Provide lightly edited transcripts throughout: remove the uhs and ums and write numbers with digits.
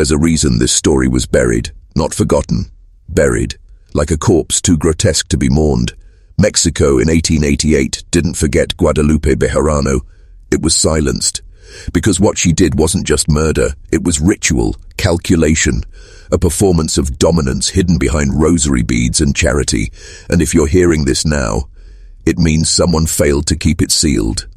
There's a reason this story was buried, not forgotten. Buried, like a corpse too grotesque to be mourned. Mexico in 1888 didn't forget Guadalupe Bejarano. It was silenced. Because what she did wasn't just murder, it was ritual, calculation, a performance of dominance hidden behind rosary beads and charity. And if you're hearing this now, it means someone failed to keep it sealed.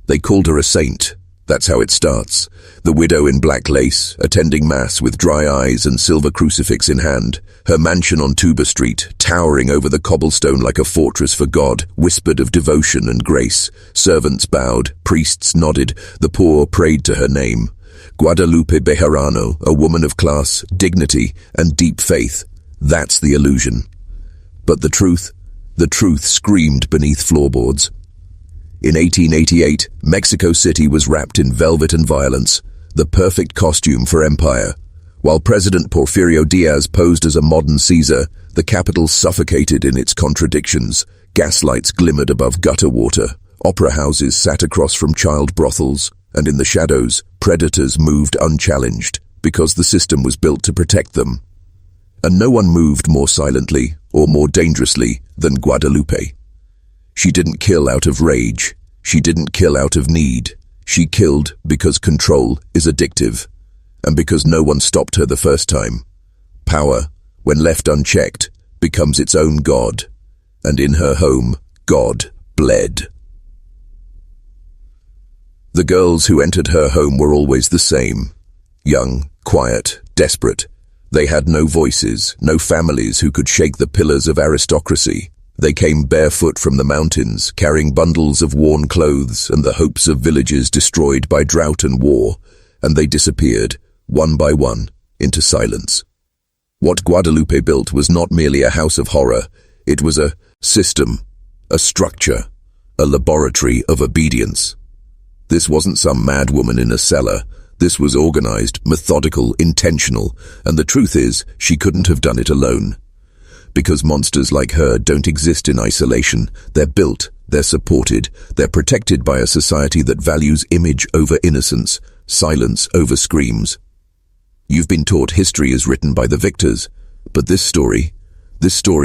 They called her a saint. That's how it starts. The widow in black lace, attending mass with dry eyes and silver crucifix in hand. Her mansion on Tuba Street, towering over the cobblestone like a fortress for God, whispered of devotion and grace. Servants bowed, priests nodded, the poor prayed to her name. Guadalupe Bejarano, a woman of class, dignity, and deep faith. That's the illusion. But the truth screamed beneath floorboards. In 1888, Mexico City was wrapped in velvet and violence, the perfect costume for empire. While President Porfirio Diaz posed as a modern Caesar, the capital suffocated in its contradictions. Gaslights glimmered above gutter water, opera houses sat across from child brothels, and in the shadows, predators moved unchallenged, because the system was built to protect them. And no one moved more silently or more dangerously than Guadalupe. She didn't kill out of rage. She didn't kill out of need. She killed because control is addictive, and because no one stopped her the first time. Power, when left unchecked, becomes its own god, and in her home, God bled. The girls who entered her home were always the same. Young, quiet, desperate. They had no voices, no families who could shake the pillars of aristocracy. They came barefoot from the mountains, carrying bundles of worn clothes and the hopes of villages destroyed by drought and war, and they disappeared, one by one, into silence. What Guadalupe built was not merely a house of horror, it was a system, a structure, a laboratory of obedience. This wasn't some mad woman in a cellar. This was organized, methodical, intentional, and the truth is, she couldn't have done it alone. Because monsters like her don't exist in isolation. They're built, they're supported, they're protected by a society that values image over innocence, silence over screams. You've been taught history is written by the victors, but this story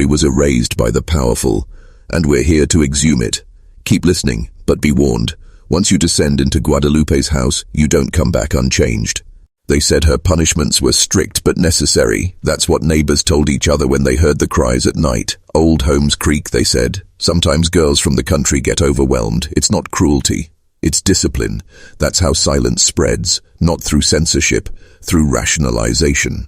was erased by the powerful, and we're here to exhume it. Keep listening, but be warned. Once you descend into Guadalupe's house, you don't come back unchanged. They said her punishments were strict but necessary. That's what neighbors told each other when they heard the cries at night. Old homes creak, they said. Sometimes girls from the country get overwhelmed. It's not cruelty. It's discipline. That's how silence spreads, not through censorship, through rationalization.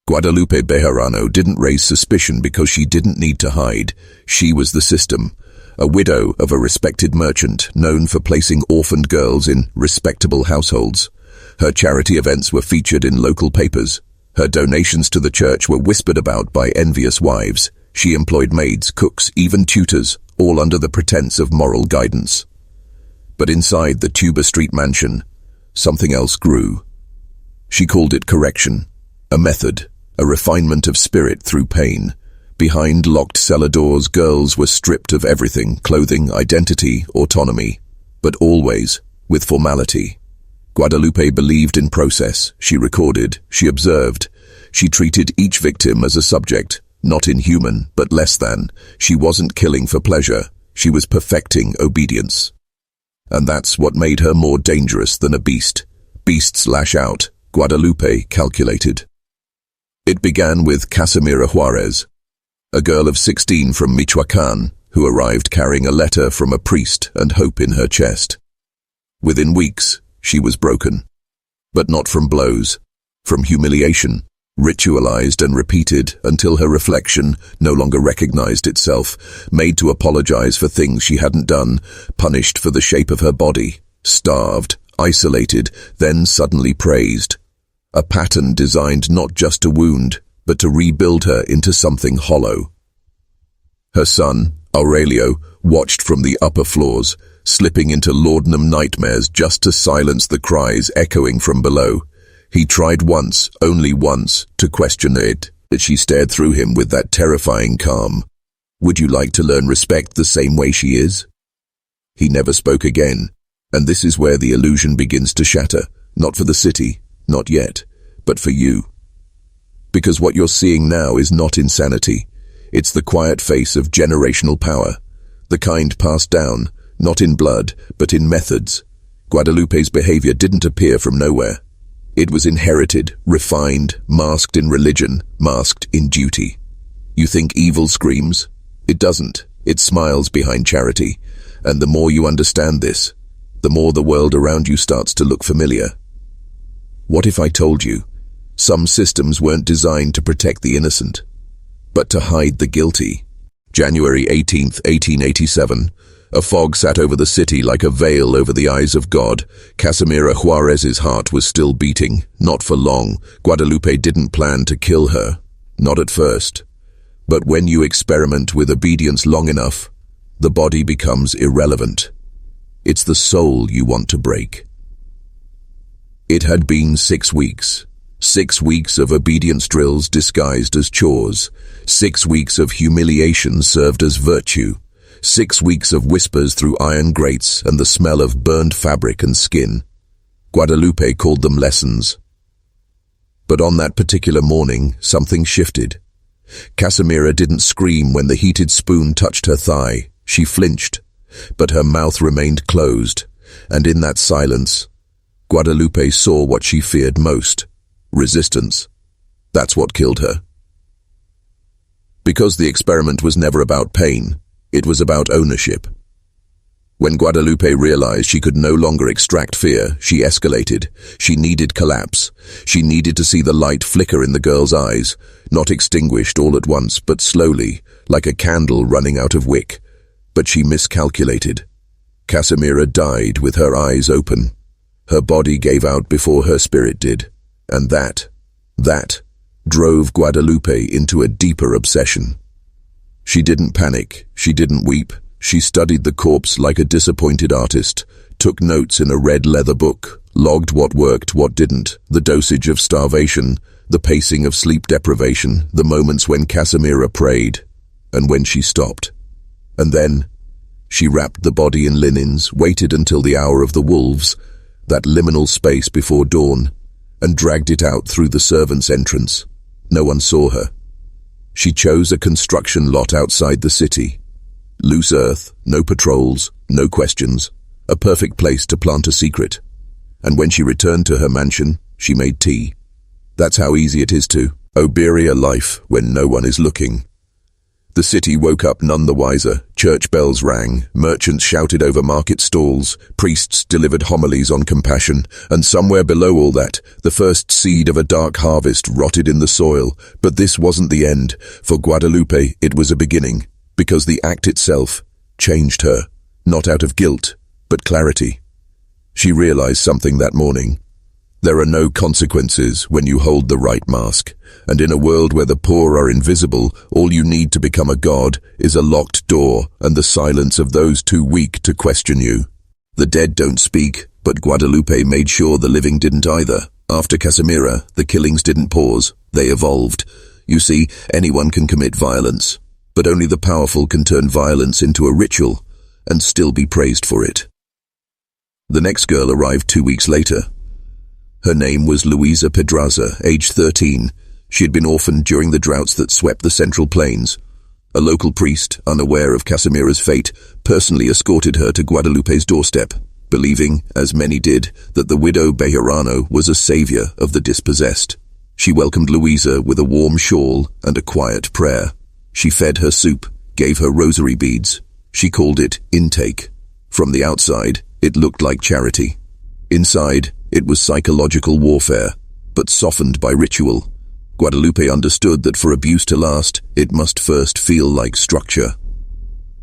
Guadalupe Bejarano didn't raise suspicion because she didn't need to hide. She was the system. A widow of a respected merchant, known for placing orphaned girls in respectable households. Her charity events were featured in local papers. Her donations to the church were whispered about by envious wives. She employed maids, cooks, even tutors, all under the pretense of moral guidance. But inside the Tuba Street mansion, something else grew. She called it correction, a method, a refinement of spirit through pain. Behind locked cellar doors, girls were stripped of everything, clothing, identity, autonomy, but always with formality. Guadalupe believed in process. She recorded, she observed. She treated each victim as a subject, not inhuman, but less than. She wasn't killing for pleasure. She was perfecting obedience. And that's what made her more dangerous than a beast. Beasts lash out, Guadalupe calculated. It began with Casimira Juarez, a girl of 16 from Michoacán, who arrived carrying a letter from a priest and hope in her chest. Within weeks, she was broken. But not from blows, from humiliation, ritualized and repeated until her reflection no longer recognized itself, made to apologize for things she hadn't done, punished for the shape of her body, starved, isolated, then suddenly praised. A pattern designed not just to wound, but to rebuild her into something hollow. Her son, Aurelio, watched from the upper floors, slipping into laudanum nightmares just to silence the cries echoing from below. He tried once, only once, to question it, but she stared through him with that terrifying calm. Would you like to learn respect the same way she is? He never spoke again, and this is where the illusion begins to shatter, not for the city, Not yet, but for you. Because what you're seeing now is not insanity. It's the quiet face of generational power, the kind passed down, not in blood, but in methods. Guadalupe's behavior didn't appear from nowhere. It was inherited, refined, masked in religion, masked in duty. You think evil screams? It doesn't. It smiles behind charity. And the more you understand this, the more the world around you starts to look familiar. What if I told you, some systems weren't designed to protect the innocent, but to hide the guilty? January 18th, 1887. A fog sat over the city like a veil over the eyes of God. Casimira Juarez's heart was still beating. Not for long. Guadalupe didn't plan to kill her. Not at first. But when you experiment with obedience long enough, the body becomes irrelevant. It's the soul you want to break. It had been 6 weeks. 6 weeks of obedience drills disguised as chores. 6 weeks of humiliation served as virtue. 6 weeks of whispers through iron grates and the smell of burned fabric and skin. Guadalupe called them lessons. But on that particular morning, something shifted. Casimira didn't scream when the heated spoon touched her thigh. She flinched, but her mouth remained closed, and in that silence, Guadalupe saw what she feared most: resistance. That's what killed her. Because the experiment was never about pain, it was about ownership. When Guadalupe realized she could no longer extract fear, she escalated. She needed collapse. She needed to see the light flicker in the girl's eyes, not extinguished all at once, but slowly, like a candle running out of wick. But she miscalculated. Casimira died with her eyes open. Her body gave out before her spirit did. And that drove Guadalupe into a deeper obsession. She didn't panic. She didn't weep. She studied the corpse like a disappointed artist, took notes in a red leather book, logged what worked, what didn't, the dosage of starvation, the pacing of sleep deprivation, the moments when Casimira prayed, and when she stopped. And then, she wrapped the body in linens, waited until the hour of the wolves, that liminal space before dawn, and dragged it out through the servants' entrance. No one saw her. She chose a construction lot outside the city. Loose earth, no patrols, no questions, a perfect place to plant a secret. And when she returned to her mansion, she made tea. That's how easy it is to oberia life when no one is looking. The city woke up none the wiser. Church bells rang, merchants shouted over market stalls, priests delivered homilies on compassion, and somewhere below all that, the first seed of a dark harvest rotted in the soil. But this wasn't the end. For Guadalupe, it was a beginning, because the act itself changed her, not out of guilt, but clarity. She realized something that morning. There are no consequences when you hold the right mask, and in a world where the poor are invisible, all you need to become a god is a locked door and the silence of those too weak to question you. The dead don't speak, but Guadalupe made sure the living didn't either. After Casimira, the killings didn't pause, they evolved. You see, anyone can commit violence, but only the powerful can turn violence into a ritual and still be praised for it. The next girl arrived 2 weeks later. Her name was Luisa Pedraza, aged 13. She had been orphaned during the droughts that swept the Central Plains. A local priest, unaware of Casimira's fate, personally escorted her to Guadalupe's doorstep, believing, as many did, that the widow Bejarano was a savior of the dispossessed. She welcomed Luisa with a warm shawl and a quiet prayer. She fed her soup, gave her rosary beads. She called it intake. From the outside, it looked like charity. Inside, it was psychological warfare, but softened by ritual. Guadalupe understood that for abuse to last, it must first feel like structure.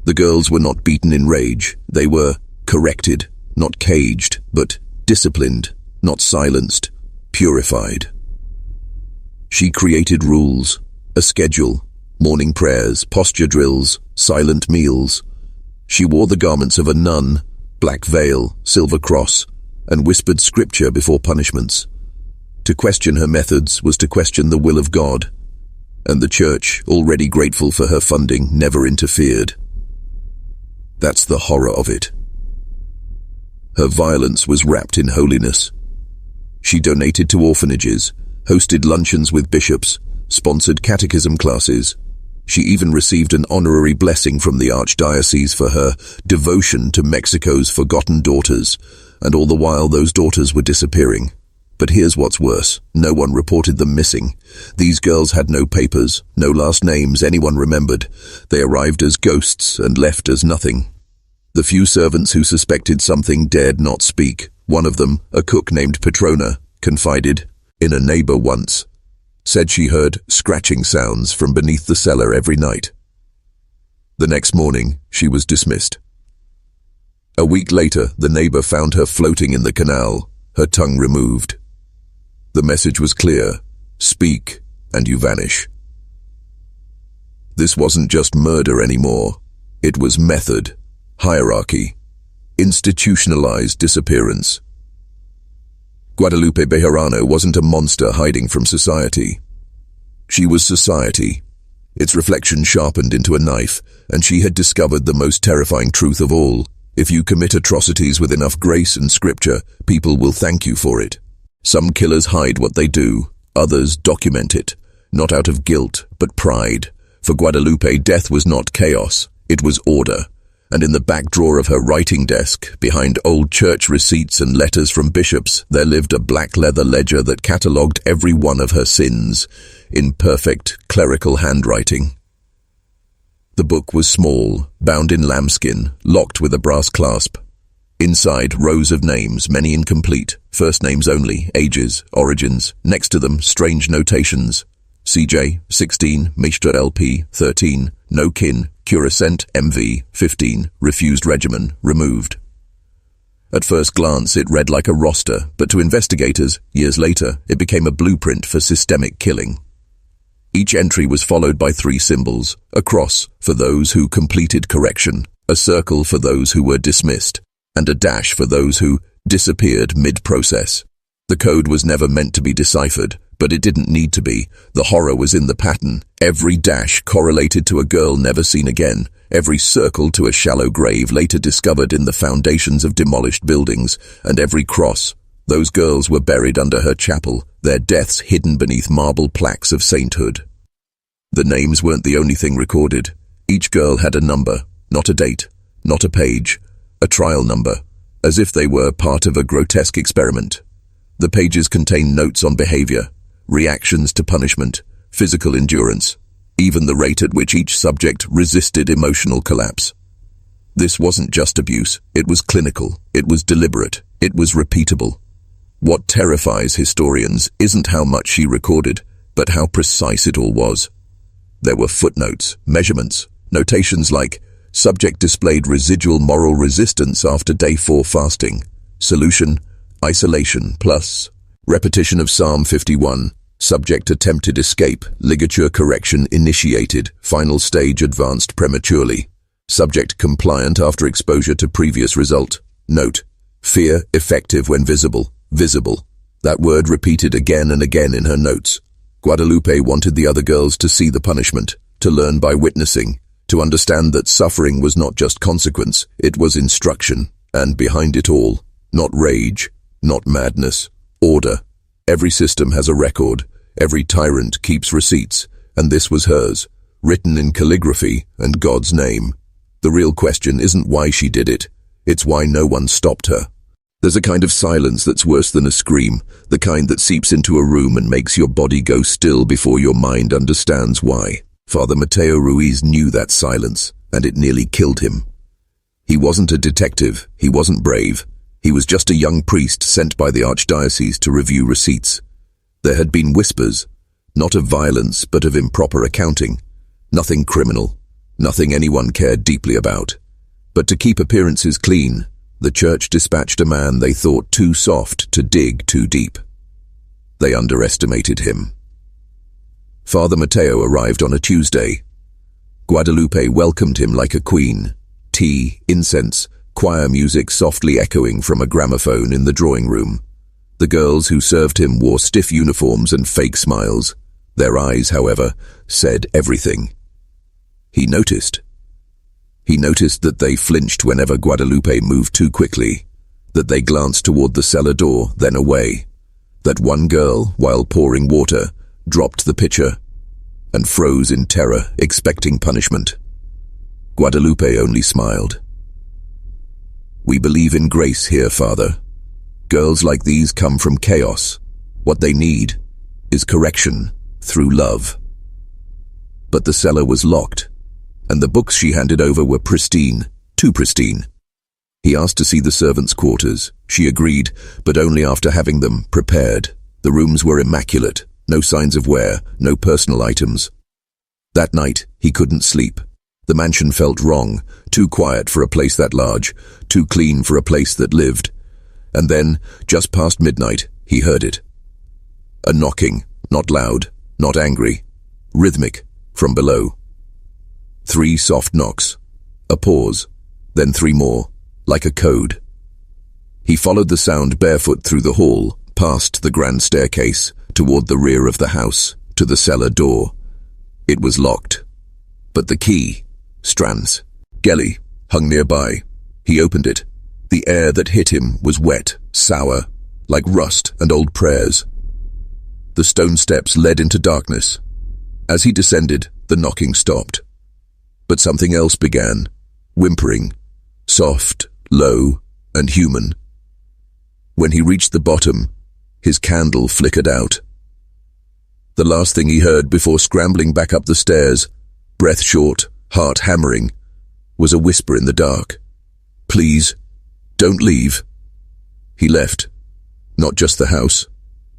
The girls were not beaten in rage. They were corrected, not caged, but disciplined, not silenced, purified. She created rules, a schedule, morning prayers, posture drills, silent meals. She wore the garments of a nun, black veil, silver cross, and whispered scripture before punishments. To question her methods was to question the will of God, and the church, already grateful for her funding, never interfered. That's the horror of it. Her violence was wrapped in holiness. She donated to orphanages, hosted luncheons with bishops, sponsored catechism classes. She even received an honorary blessing from the archdiocese for her devotion to Mexico's forgotten daughters, and all the while those daughters were disappearing. But here's what's worse. No one reported them missing. These girls had no papers, no last names anyone remembered. They arrived as ghosts and left as nothing. The few servants who suspected something dared not speak. One of them, a cook named Petrona, confided in a neighbor once. Said she heard scratching sounds from beneath the cellar every night. The next morning, she was dismissed. A week later, the neighbor found her floating in the canal, her tongue removed. The message was clear: speak, and you vanish. This wasn't just murder anymore. It was method, hierarchy, institutionalized disappearance. Guadalupe Bejarano wasn't a monster hiding from society. She was society. Its reflection sharpened into a knife, and she had discovered the most terrifying truth of all. If you commit atrocities with enough grace and scripture, people will thank you for it. Some killers hide what they do, others document it, not out of guilt, but pride. For Guadalupe, death was not chaos, it was order. And in the back drawer of her writing desk, behind old church receipts and letters from bishops, there lived a black leather ledger that catalogued every one of her sins, in perfect clerical handwriting. The book was small, bound in lambskin, locked with a brass clasp. Inside, rows of names, many incomplete, first names only, ages, origins, next to them, strange notations. CJ, 16, Maestre LP, 13, no kin, Curacent, MV, 15, refused regimen, removed. At first glance, it read like a roster, but to investigators, years later, it became a blueprint for systemic killing. Each entry was followed by 3 symbols: a cross for those who completed correction, a circle for those who were dismissed, and a dash for those who disappeared mid-process. The code was never meant to be deciphered, but it didn't need to be. The horror was in the pattern. Every dash correlated to a girl never seen again, every circle to a shallow grave later discovered in the foundations of demolished buildings, and every cross. Those girls were buried under her chapel, their deaths hidden beneath marble plaques of sainthood. The names weren't the only thing recorded. Each girl had a number, not a date, not a page, a trial number, as if they were part of a grotesque experiment. The pages contained notes on behavior, reactions to punishment, physical endurance, even the rate at which each subject resisted emotional collapse. This wasn't just abuse, it was clinical, it was deliberate, it was repeatable. What terrifies historians isn't how much she recorded, but how precise it all was. There were footnotes, measurements, notations like, subject displayed residual moral resistance after day 4 fasting, solution, isolation, plus, repetition of Psalm 51, subject attempted escape, ligature correction initiated, final stage advanced prematurely, subject compliant after exposure to previous result. Note, fear effective when visible, visible. That word repeated again and again in her notes. Guadalupe wanted the other girls to see the punishment, to learn by witnessing, to understand that suffering was not just consequence, it was instruction, and behind it all, not rage, not madness, order. Every system has a record, every tyrant keeps receipts, and this was hers, written in calligraphy and God's name. The real question isn't why she did it, it's why no one stopped her. There's a kind of silence that's worse than a scream, the kind that seeps into a room and makes your body go still before your mind understands why. Father Mateo Ruiz knew that silence, and it nearly killed him. He wasn't a detective, he wasn't brave. He was just a young priest sent by the archdiocese to review receipts. There had been whispers, not of violence but of improper accounting. Nothing criminal, nothing anyone cared deeply about. But to keep appearances clean, the church dispatched a man they thought too soft to dig too deep. They underestimated him. Father Mateo arrived on a Tuesday. Guadalupe welcomed him like a queen. Tea, incense, choir music softly echoing from a gramophone in the drawing room. The girls who served him wore stiff uniforms and fake smiles. Their eyes, however, said everything. He noticed that they flinched whenever Guadalupe moved too quickly, that they glanced toward the cellar door, then away, that one girl, while pouring water, dropped the pitcher and froze in terror, expecting punishment. Guadalupe only smiled. "We believe in grace here, Father. Girls like these come from chaos. What they need is correction through love." But the cellar was locked, and the books she handed over were pristine, too pristine. He asked to see the servants' quarters. She agreed, but only after having them prepared. The rooms were immaculate, no signs of wear, no personal items. That night, he couldn't sleep. The mansion felt wrong, too quiet for a place that large, too clean for a place that lived. And then, just past midnight, he heard it. A knocking, not loud, not angry, rhythmic, from below. 3 soft knocks, a pause, then 3 more, like a code. He followed the sound barefoot through the hall, past the grand staircase, toward the rear of the house, to the cellar door. It was locked. But the key, Stran's, Gelly, hung nearby. He opened it. The air that hit him was wet, sour, like rust and old prayers. The stone steps led into darkness. As he descended, the knocking stopped. But something else began, whimpering, soft, low, and human. When he reached the bottom, his candle flickered out. The last thing he heard before scrambling back up the stairs, breath short, heart hammering, was a whisper in the dark. "Please, don't leave." He left. Not just the house,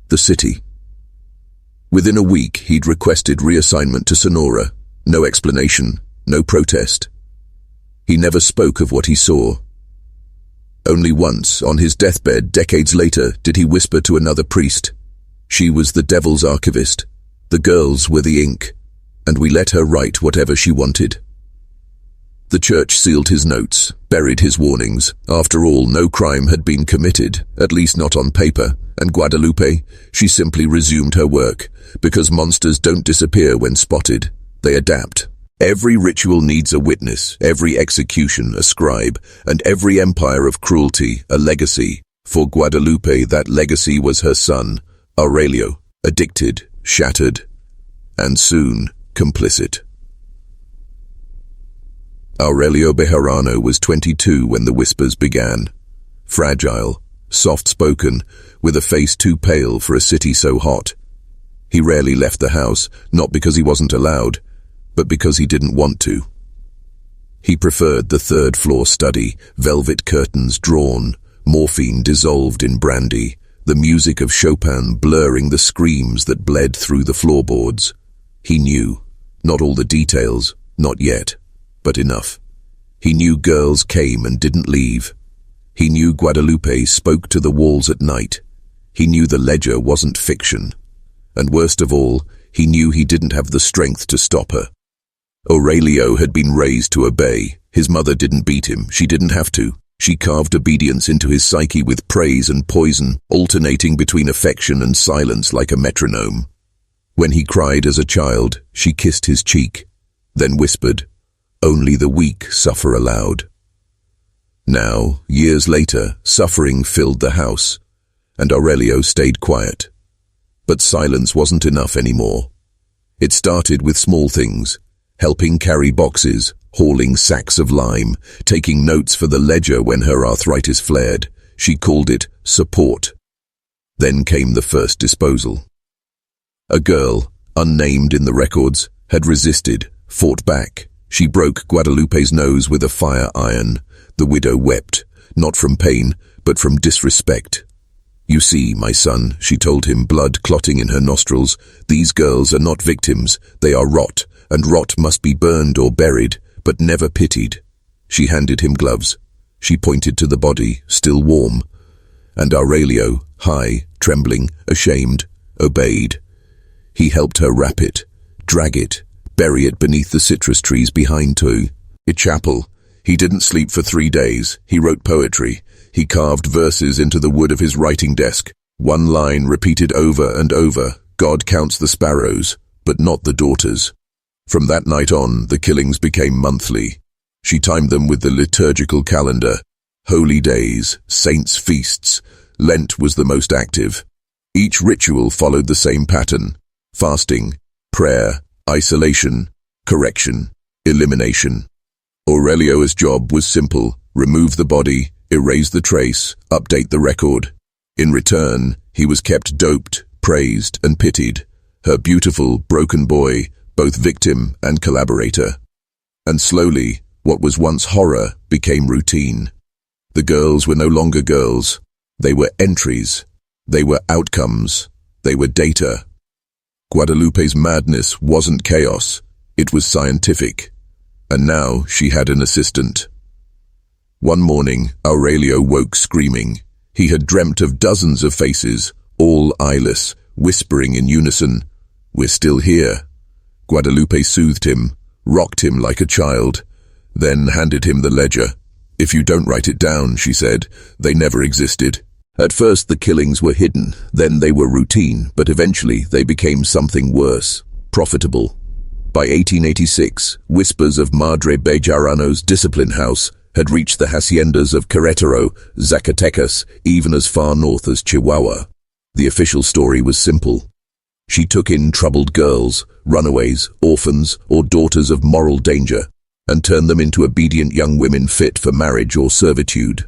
the city. Within a week, he'd requested reassignment to Sonora. No explanation, no protest. He never spoke of what he saw. Only once, on his deathbed decades later, did he whisper to another priest. She was the devil's archivist. The girls were the ink, and we let her write whatever she wanted. The church sealed his notes, buried his warnings. After all, no crime had been committed, at least not on paper, and Guadalupe, she simply resumed her work, because monsters don't disappear when spotted. They adapt. Every ritual needs a witness, every execution a scribe, and every empire of cruelty a legacy. For Guadalupe, that legacy was her son, Aurelio, addicted, shattered, and soon complicit. Aurelio Bejarano was 22 when the whispers began. Fragile, soft-spoken, with a face too pale for a city so hot. He rarely left the house, not because he wasn't allowed, but because he didn't want to. He preferred the third-floor study, velvet curtains drawn, morphine dissolved in brandy, the music of Chopin blurring the screams that bled through the floorboards. He knew, not all the details, not yet, but enough. He knew girls came and didn't leave. He knew Guadalupe spoke to the walls at night. He knew the ledger wasn't fiction. And worst of all, he knew he didn't have the strength to stop her. Aurelio had been raised to obey. His mother didn't beat him. She didn't have to. She carved obedience into his psyche with praise and poison, alternating between affection and silence like a metronome. When he cried as a child, she kissed his cheek, then whispered, "Only the weak suffer aloud." Now, years later, suffering filled the house, and Aurelio stayed quiet. But silence wasn't enough anymore. It started with small things, helping carry boxes, hauling sacks of lime, taking notes for the ledger when her arthritis flared. She called it support. Then came the first disposal. A girl, unnamed in the records, had resisted, fought back. She broke Guadalupe's nose with a fire iron. The widow wept, not from pain, but from disrespect. "You see, my son," she told him, blood clotting in her nostrils, "these girls are not victims. They are rot, and rot must be burned or buried, but never pitied." She handed him gloves. She pointed to the body, still warm. And Aurelio, high, trembling, ashamed, obeyed. He helped her wrap it, drag it, bury it beneath the citrus trees behind a chapel. He didn't sleep for 3 days. He wrote poetry. He carved verses into the wood of his writing desk. One line repeated over and over, "God counts the sparrows, but not the daughters." From that night on, the killings became monthly. She timed them with the liturgical calendar. Holy days, saints' feasts. Lent was the most active. Each ritual followed the same pattern: fasting, prayer, isolation, correction, elimination. Aurelio's job was simple: remove the body, erase the trace, update the record. In return, he was kept doped, praised, and pitied, her beautiful, broken boy, both victim and collaborator. And slowly, what was once horror became routine. The girls were no longer girls. They were entries. They were outcomes. They were data. Guadalupe's madness wasn't chaos. It was scientific. And now she had an assistant. One morning, Aurelio woke screaming. He had dreamt of dozens of faces, all eyeless, whispering in unison, "We're still here." Guadalupe soothed him, rocked him like a child, then handed him the ledger. "If you don't write it down," she said, "they never existed." At first the killings were hidden, then they were routine, but eventually they became something worse: profitable. By 1886, whispers of Madre Bejarano's discipline house had reached the haciendas of Querétaro, Zacatecas, even as far north as Chihuahua. The official story was simple. She took in troubled girls, runaways, orphans, or daughters of moral danger, and turned them into obedient young women fit for marriage or servitude.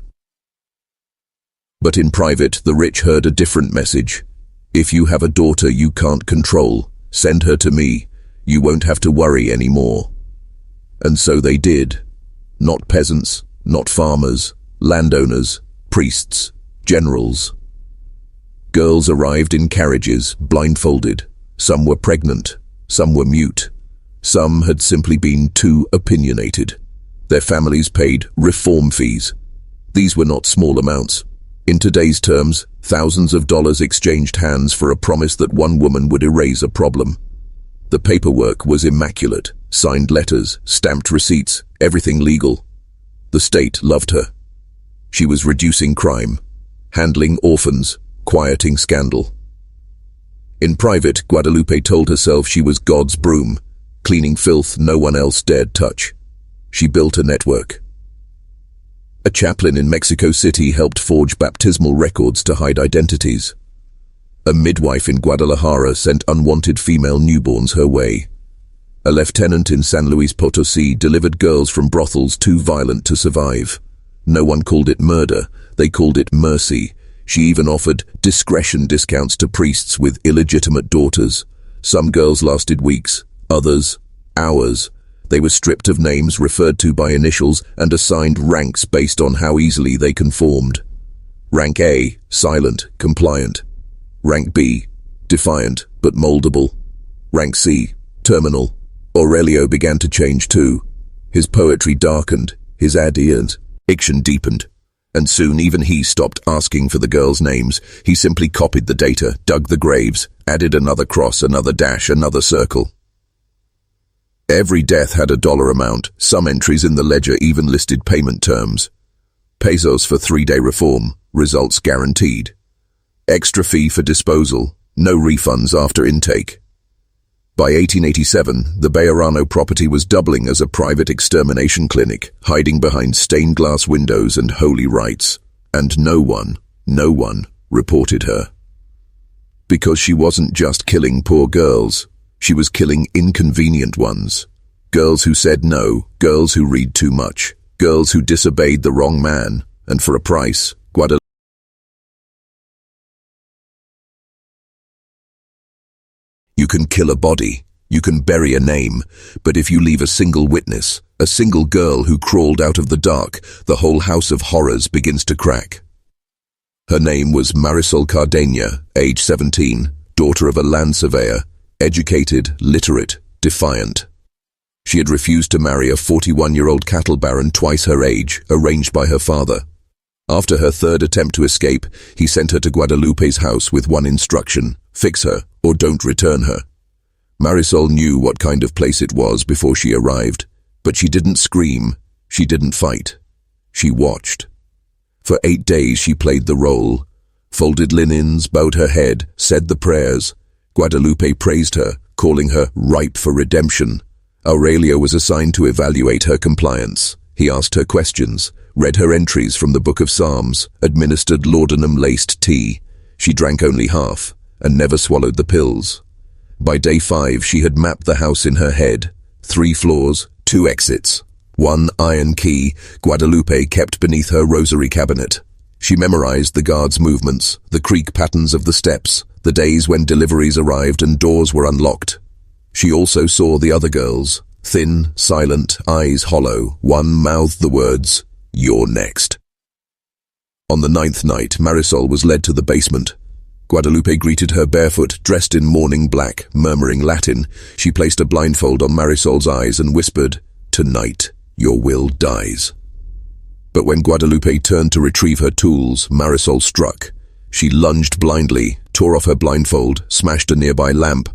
But in private, the rich heard a different message. "If you have a daughter you can't control, send her to me. You won't have to worry anymore." And so they did. Not peasants, not farmers, landowners, priests, generals. Girls arrived in carriages, blindfolded. Some were pregnant, some were mute. Some had simply been too opinionated. Their families paid reform fees. These were not small amounts. In today's terms, thousands of dollars exchanged hands for a promise that one woman would erase a problem. The paperwork was immaculate: signed letters, stamped receipts, everything legal. The state loved her. She was reducing crime, handling orphans, quieting scandal. In private, Guadalupe told herself she was God's broom, cleaning filth no one else dared touch. She built a network. A chaplain in Mexico City helped forge baptismal records to hide identities. A midwife in Guadalajara sent unwanted female newborns her way. A lieutenant in San Luis Potosí delivered girls from brothels too violent to survive. No one called it murder, they called it mercy. She even offered discretion discounts to priests with illegitimate daughters. Some girls lasted weeks, others hours. They were stripped of names, referred to by initials, and assigned ranks based on how easily they conformed. Rank A, silent, compliant. Rank B, defiant, but moldable. Rank C, terminal. Aurelio began to change too. His poetry darkened, his addiction deepened. And soon even he stopped asking for the girls' names. He simply copied the data, dug the graves, added another cross, another dash, another circle. Every death had a dollar amount. Some entries in the ledger even listed payment terms. Pesos for 3-day reform, results guaranteed. Extra fee for disposal, no refunds after intake. By 1887, the Bejarano property was doubling as a private extermination clinic, hiding behind stained glass windows and holy rites. And no one reported her. Because she wasn't just killing poor girls. She was killing inconvenient ones. Girls who said no, girls who read too much, girls who disobeyed the wrong man, and for a price, Guadalupe. You can kill a body, you can bury a name, but if you leave a single witness, a single girl who crawled out of the dark, the whole house of horrors begins to crack. Her name was Marisol Cardeña, age 17, daughter of a land surveyor, educated, literate, defiant. She had refused to marry a 41-year-old cattle baron twice her age, arranged by her father. After her third attempt to escape, he sent her to Guadalupe's house with one instruction: fix her, or don't return her. Marisol knew what kind of place it was before she arrived, but she didn't scream, she didn't fight. She watched. For 8 days she played the role, folded linens, bowed her head, said the prayers. Guadalupe praised her, calling her ripe for redemption. Aurelio was assigned to evaluate her compliance. He asked her questions, read her entries from the Book of Psalms, administered laudanum-laced tea. She drank only half, and never swallowed the pills. By day 5, she had mapped the house in her head. 3 floors, 2 exits. 1 iron key Guadalupe kept beneath her rosary cabinet. She memorized the guards' movements, the creak patterns of the steps, the days when deliveries arrived and doors were unlocked. She also saw the other girls, thin, silent, eyes hollow. One mouthed the words, "You're next." On the 9th night, Marisol was led to the basement. Guadalupe greeted her barefoot, dressed in mourning black, murmuring Latin. She placed a blindfold on Marisol's eyes and whispered, "Tonight, your will dies." But when Guadalupe turned to retrieve her tools, Marisol struck. She lunged blindly, tore off her blindfold, smashed a nearby lamp,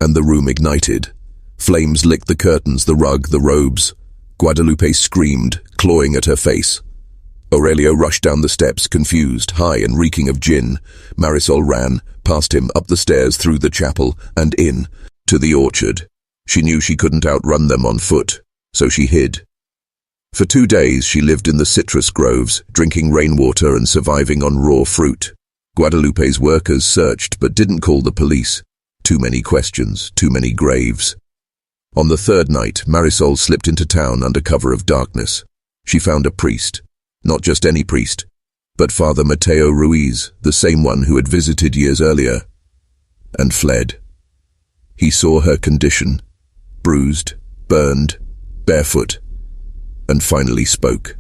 and the room ignited. Flames licked the curtains, the rug, the robes. Guadalupe screamed, clawing at her face. Aurelio rushed down the steps, confused, high and reeking of gin. Marisol ran, past him, up the stairs, through the chapel, and in, to the orchard. She knew she couldn't outrun them on foot, so she hid. For 2 days she lived in the citrus groves, drinking rainwater and surviving on raw fruit. Guadalupe's workers searched but didn't call the police. Too many questions, too many graves. On the 3rd night, Marisol slipped into town under cover of darkness. She found a priest. Not just any priest, but Father Mateo Ruiz, the same one who had visited years earlier, and fled. He saw her condition, bruised, burned, barefoot, and finally spoke.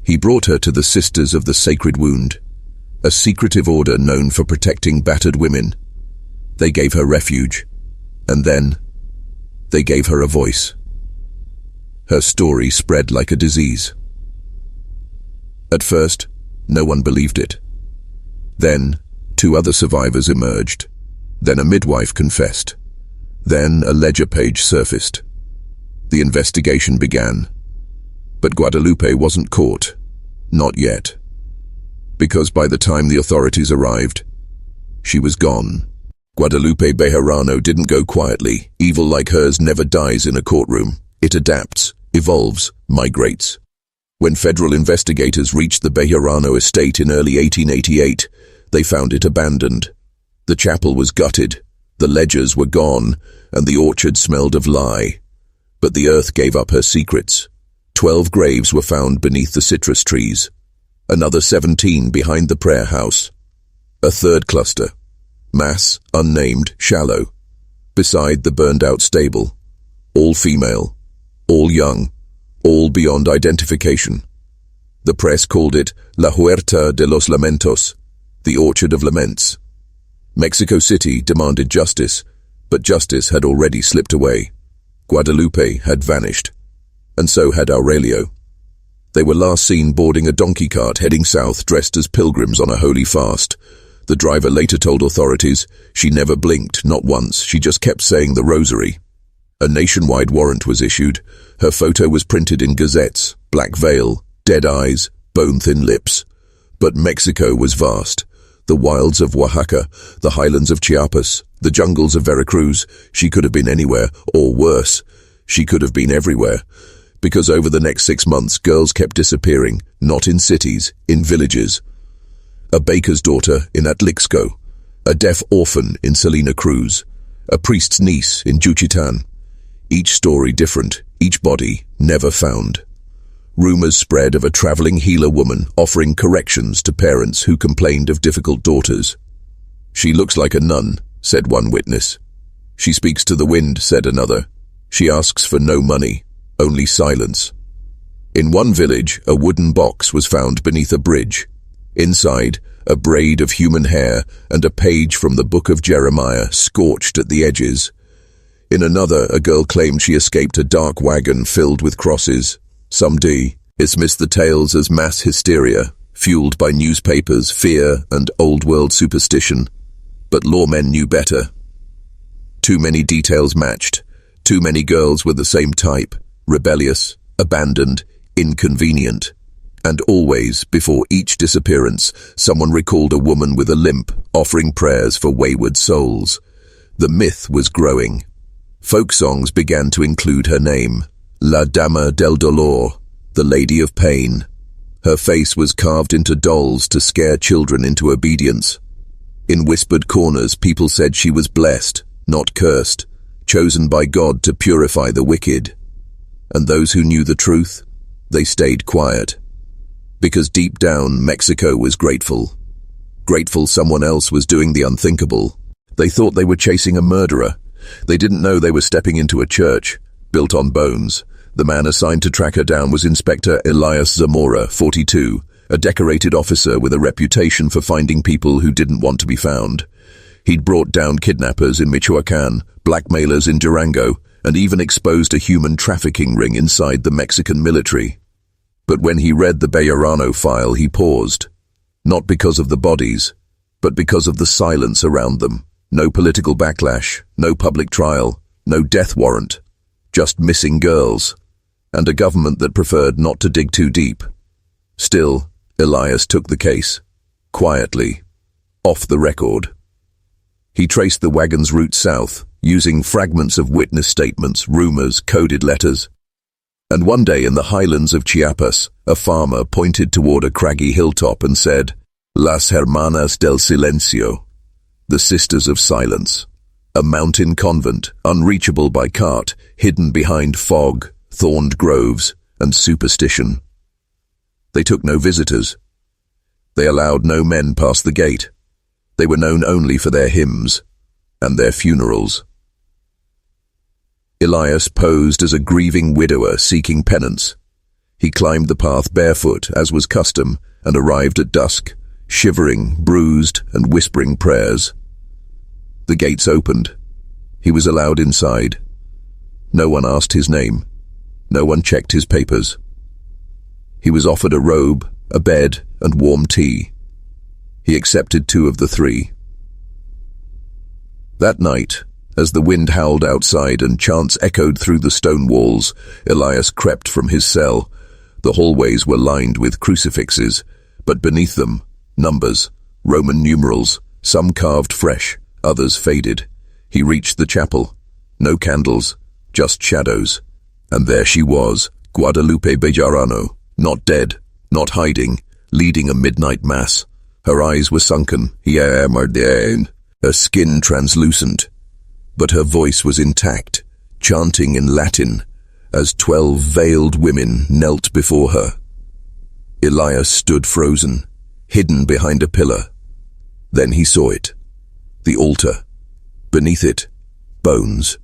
He brought her to the Sisters of the Sacred Wound, a secretive order known for protecting battered women. They gave her refuge, and then they gave her a voice. Her story spread like a disease. At first, no one believed it. Then, 2 other survivors emerged. Then a midwife confessed. Then a ledger page surfaced. The investigation began. But Guadalupe wasn't caught. Not yet. Because by the time the authorities arrived, she was gone. Guadalupe Bejarano didn't go quietly. Evil like hers never dies in a courtroom. It adapts, evolves, migrates. When federal investigators reached the Bejarano estate in early 1888, they found it abandoned. The chapel was gutted, the ledgers were gone, and the orchard smelled of lye. But the earth gave up her secrets. 12 graves were found beneath the citrus trees. Another 17 behind the prayer house. A 3rd cluster, mass, unnamed, shallow, beside the burned-out stable. All female, all young, all beyond identification. The press called it La Huerta de los Lamentos, the Orchard of Laments. Mexico City demanded justice, but justice had already slipped away. Guadalupe had vanished, and so had Aurelio. They were last seen boarding a donkey cart heading south, dressed as pilgrims on a holy fast. The driver later told authorities she never blinked, not once. She just kept saying the rosary. A nationwide warrant was issued. Her photo was printed in gazettes, black veil, dead eyes, bone-thin lips. But Mexico was vast. The wilds of Oaxaca, the highlands of Chiapas, the jungles of Veracruz. She could have been anywhere, or worse, she could have been everywhere. Because over the next 6 months, girls kept disappearing, not in cities, in villages. A baker's daughter in Atlixco, a deaf orphan in Salina Cruz, a priest's niece in Juchitán. Each story different, each body never found. Rumors spread of a traveling healer woman offering corrections to parents who complained of difficult daughters. "She looks like a nun," said one witness. "She speaks to the wind," said another. "She asks for no money, only silence." In one village, a wooden box was found beneath a bridge. Inside, a braid of human hair and a page from the book of Jeremiah scorched at the edges. In another, a girl claimed she escaped a dark wagon filled with crosses. Some dismissed the tales as mass hysteria, fueled by newspapers, fear, and old-world superstition. But lawmen knew better. Too many details matched. Too many girls were the same type, rebellious, abandoned, inconvenient. And always, before each disappearance, someone recalled a woman with a limp, offering prayers for wayward souls. The myth was growing. Folk songs began to include her name, La Dama del Dolor, the Lady of Pain. Her face was carved into dolls to scare children into obedience. In whispered corners, people said she was blessed, not cursed, chosen by God to purify the wicked. And those who knew the truth, they stayed quiet. Because deep down, Mexico was grateful. Grateful someone else was doing the unthinkable. They thought they were chasing a murderer. They didn't know they were stepping into a church, built on bones. The man assigned to track her down was Inspector Elias Zamora, 42, a decorated officer with a reputation for finding people who didn't want to be found. He'd brought down kidnappers in Michoacan, blackmailers in Durango, and even exposed a human trafficking ring inside the Mexican military. But when he read the Bejarano file, he paused. Not because of the bodies, but because of the silence around them. No political backlash, no public trial, no death warrant. Just missing girls, and a government that preferred not to dig too deep. Still, Elias took the case, quietly, off the record. He traced the wagon's route south, using fragments of witness statements, rumors, coded letters. And one day in the highlands of Chiapas, a farmer pointed toward a craggy hilltop and said, "Las Hermanas del Silencio," the Sisters of Silence, a mountain convent, unreachable by cart, hidden behind fog, thorned groves, and superstition. They took no visitors. They allowed no men past the gate. They were known only for their hymns and their funerals. Elias posed as a grieving widower seeking penance. He climbed the path barefoot, as was custom, and arrived at dusk, shivering, bruised, and whispering prayers. The gates opened. He was allowed inside. No one asked his name. No one checked his papers. He was offered a robe, a bed, and warm tea. He accepted 2 of the 3. That night, as the wind howled outside and chants echoed through the stone walls, Elias crept from his cell. The hallways were lined with crucifixes, but beneath them, numbers, Roman numerals, some carved fresh, others faded. He reached the chapel. No candles, just shadows. And there she was, Guadalupe Bejarano, not dead, not hiding, leading a midnight mass. Her eyes were sunken, her skin translucent, but her voice was intact, chanting in Latin, as 12 veiled women knelt before her. Elias stood frozen, hidden behind a pillar. Then he saw it. The altar. Beneath it, bones.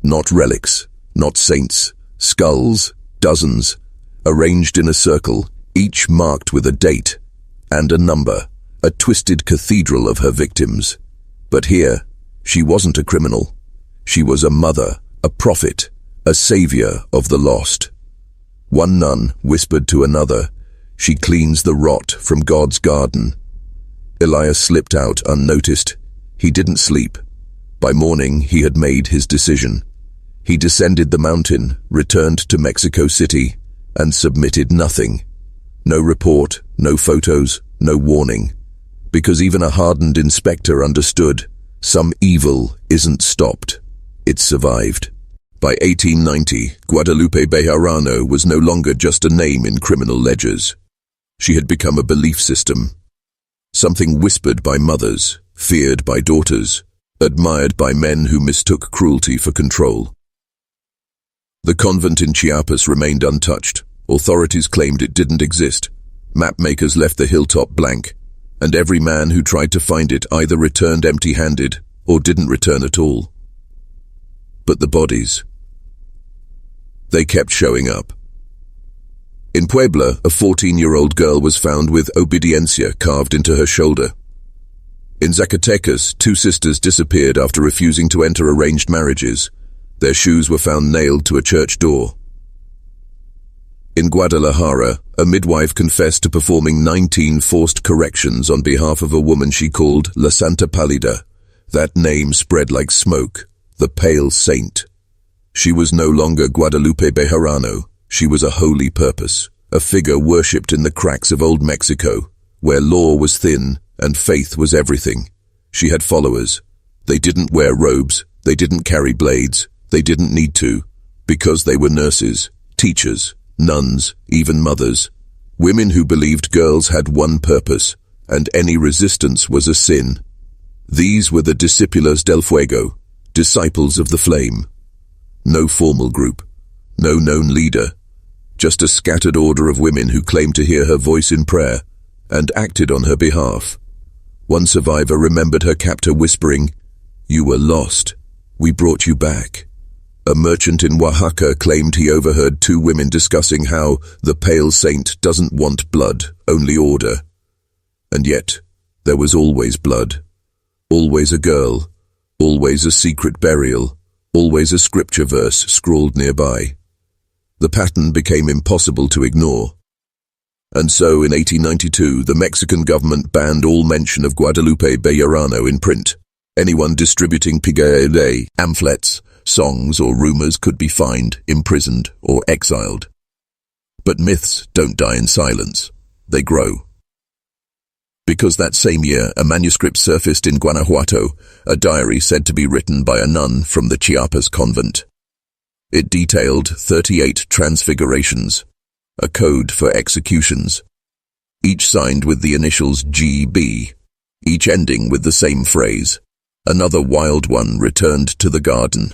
Not relics, not saints. Skulls, dozens, arranged in a circle, each marked with a date and a number, a twisted cathedral of her victims. But here, she wasn't a criminal. She was a mother, a prophet, a savior of the lost. One nun whispered to another, "She cleans the rot from God's garden." Elias slipped out unnoticed. He didn't sleep. By morning, he had made his decision. He descended the mountain, returned to Mexico City, and submitted nothing. No report, no photos, no warning. Because even a hardened inspector understood, some evil isn't stopped. It survived. By 1890, Guadalupe Bejarano was no longer just a name in criminal ledgers. She had become a belief system. Something whispered by mothers, feared by daughters, admired by men who mistook cruelty for control. The convent in Chiapas remained untouched. Authorities claimed it didn't exist. Mapmakers left the hilltop blank, and every man who tried to find it either returned empty-handed or didn't return at all. But the bodies, they kept showing up. In Puebla, a 14-year-old girl was found with obediencia carved into her shoulder. In Zacatecas, 2 sisters disappeared after refusing to enter arranged marriages. Their shoes were found nailed to a church door. In Guadalajara, a midwife confessed to performing 19 forced corrections on behalf of a woman she called La Santa Pálida. That name spread like smoke, the Pale Saint. She was no longer Guadalupe Bejarano. She was a holy purpose, a figure worshipped in the cracks of old Mexico, where law was thin and faith was everything. She had followers. They didn't wear robes. They didn't carry blades. They didn't need to, because they were nurses, teachers, nuns, even mothers. Women who believed girls had one purpose, and any resistance was a sin. These were the Discípulas del Fuego, disciples of the flame. No formal group, no known leader, just a scattered order of women who claimed to hear her voice in prayer and acted on her behalf. One survivor remembered her captor whispering, "You were lost. We brought you back." A merchant in Oaxaca claimed he overheard two women discussing how the pale saint doesn't want blood, only order. And yet, there was always blood. Always a girl. Always a secret burial. Always a scripture verse scrawled nearby. The pattern became impossible to ignore. And so, in 1892, the Mexican government banned all mention of Guadalupe Bejarano in print. Anyone distributing pamphlets, songs, or rumors could be fined, imprisoned, or exiled. But myths don't die in silence. They grow. Because that same year, a manuscript surfaced in Guanajuato, a diary said to be written by a nun from the Chiapas convent. It detailed 38 transfigurations, a code for executions, each signed with the initials GB, each ending with the same phrase, "Another wild one returned to the garden."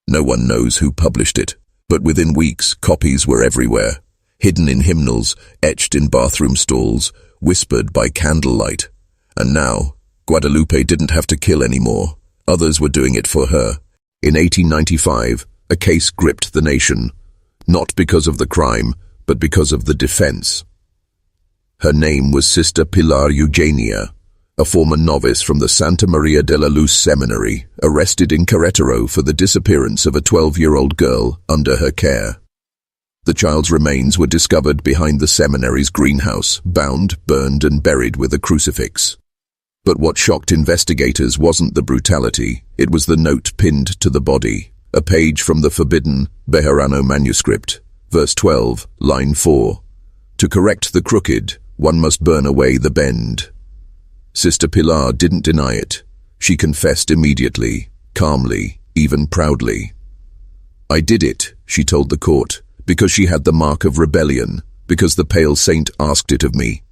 No one knows who published it, but within weeks copies were everywhere, hidden in hymnals, etched in bathroom stalls, whispered by candlelight. And now, Guadalupe didn't have to kill anymore. Others were doing it for her. In 1895, a case gripped the nation, not because of the crime, but because of the defense. Her name was Sister Pilar Eugenia, a former novice from the Santa Maria de la Luz seminary, arrested in Querétaro for the disappearance of a 12-year-old girl under her care. The child's remains were discovered behind the seminary's greenhouse, bound, burned, and buried with a crucifix. But what shocked investigators wasn't the brutality, it was the note pinned to the body, a page from the forbidden Bejarano manuscript, verse 12, line 4. "To correct the crooked, one must burn away the bend." Sister Pilar didn't deny it. She confessed immediately, calmly, even proudly. "I did it," she told the court, "because she had the mark of rebellion, because the pale saint asked it of me,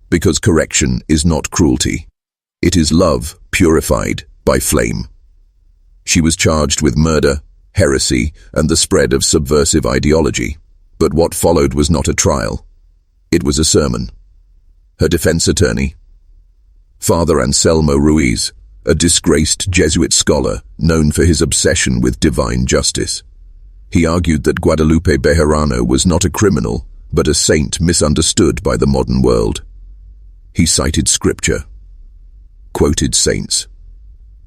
because correction is not cruelty. It is love purified by flame." She was charged with murder, heresy, and the spread of subversive ideology. But what followed was not a trial. It was a sermon. Her defense attorney, Father Anselmo Ruiz, a disgraced Jesuit scholar known for his obsession with divine justice. He argued that Guadalupe Bejarano was not a criminal, but a saint misunderstood by the modern world. He cited scripture, quoted saints,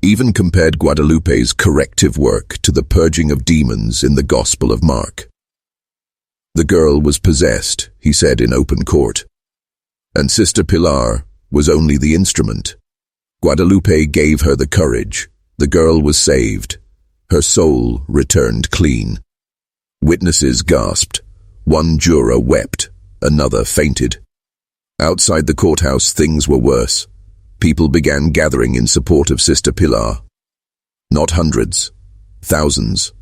even compared Guadalupe's corrective work to the purging of demons in the Gospel of Mark. The girl was possessed, he said in open court, and Sister Pilar was only the instrument. Guadalupe gave her the courage. The girl was saved. Her soul returned clean. Witnesses gasped. One juror wept. Another fainted. Outside the courthouse, things were worse. People began gathering in support of Sister Pilar. Not hundreds, thousands.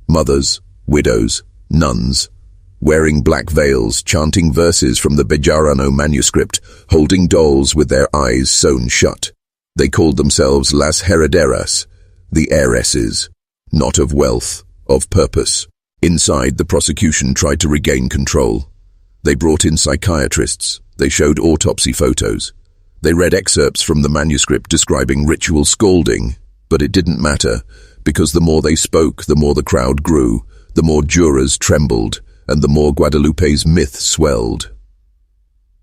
Mothers, widows, nuns, wearing black veils, chanting verses from the Bejarano manuscript, holding dolls with their eyes sewn shut. They called themselves Las Herederas, the heiresses, not of wealth, of purpose. Inside, the prosecution tried to regain control. They brought in psychiatrists. They showed autopsy photos. They read excerpts from the manuscript describing ritual scalding, but it didn't matter, because the more they spoke, the more the crowd grew, the more jurors trembled, and the more Guadalupe's myth swelled.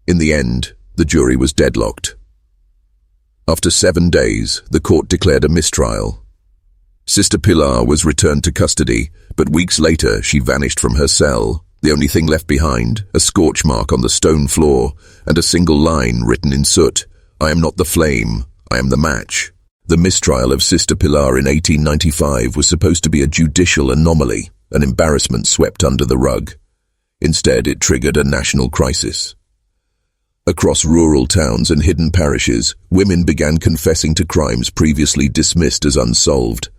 In the end, the jury was deadlocked. After 7 days, the court declared a mistrial. Sister Pilar was returned to custody, but weeks later she vanished from her cell. The only thing left behind, a scorch mark on the stone floor, and a single line written in soot, "I am not the flame, I am the match." The mistrial of Sister Pilar in 1895 was supposed to be a judicial anomaly, an embarrassment swept under the rug. Instead, it triggered a national crisis. Across rural towns and hidden parishes, women began confessing to crimes previously dismissed as unsolved.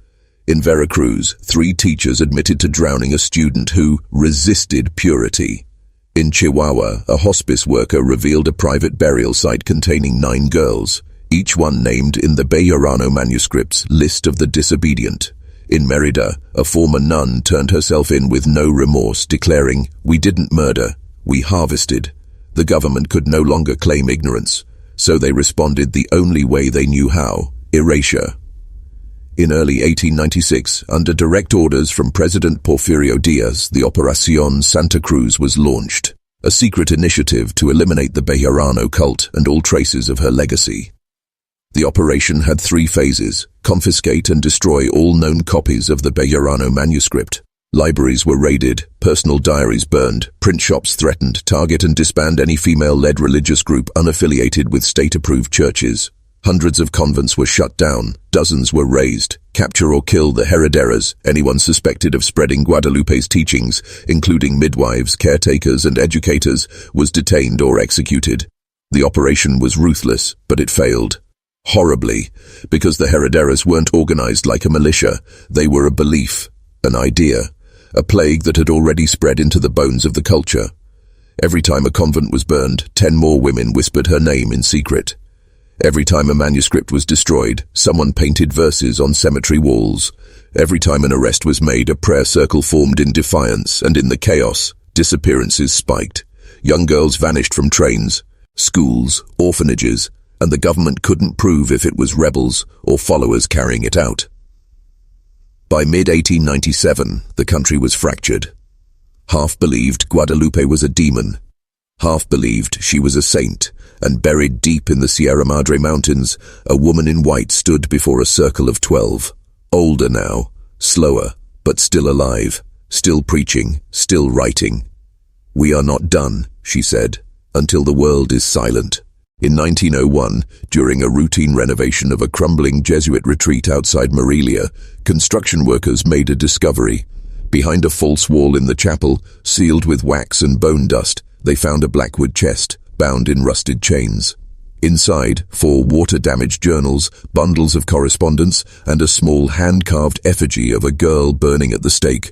In Veracruz, 3 teachers admitted to drowning a student who resisted purity. In Chihuahua, a hospice worker revealed a private burial site containing 9 girls, each one named in the Bejarano manuscript's list of the disobedient. In Merida, a former nun turned herself in with no remorse, declaring, "We didn't murder, we harvested." The government could no longer claim ignorance, so they responded the only way they knew how: erasure. In early 1896, under direct orders from President Porfirio Diaz, the Operación Santa Cruz was launched, a secret initiative to eliminate the Bejarano cult and all traces of her legacy. The operation had 3 phases: confiscate and destroy all known copies of the Bejarano manuscript. Libraries were raided, personal diaries burned, print shops threatened, target and disband any female-led religious group unaffiliated with state-approved churches. Hundreds of convents were shut down, dozens were razed. Capture or kill the herederas, anyone suspected of spreading Guadalupe's teachings, including midwives, caretakers and educators, was detained or executed. The operation was ruthless, but it failed. Horribly, because the herederas weren't organized like a militia. They were a belief, an idea, a plague that had already spread into the bones of the culture. Every time a convent was burned, 10 more women whispered her name in secret. Every time a manuscript was destroyed, someone painted verses on cemetery walls. Every time an arrest was made, a prayer circle formed in defiance, and in the chaos, disappearances spiked. Young girls vanished from trains, schools, orphanages, and the government couldn't prove if it was rebels or followers carrying it out. By mid-1897, the country was fractured. Half believed Guadalupe was a demon. Half believed she was a saint, and buried deep in the Sierra Madre Mountains, a woman in white stood before a circle of 12. Older now, slower, but still alive, still preaching, still writing. "We are not done," she said, "until the world is silent." In 1901, during a routine renovation of a crumbling Jesuit retreat outside Morelia, construction workers made a discovery. Behind a false wall in the chapel, sealed with wax and bone dust, they found a blackwood chest, bound in rusted chains. Inside, 4 water-damaged journals, bundles of correspondence, and a small hand-carved effigy of a girl burning at the stake,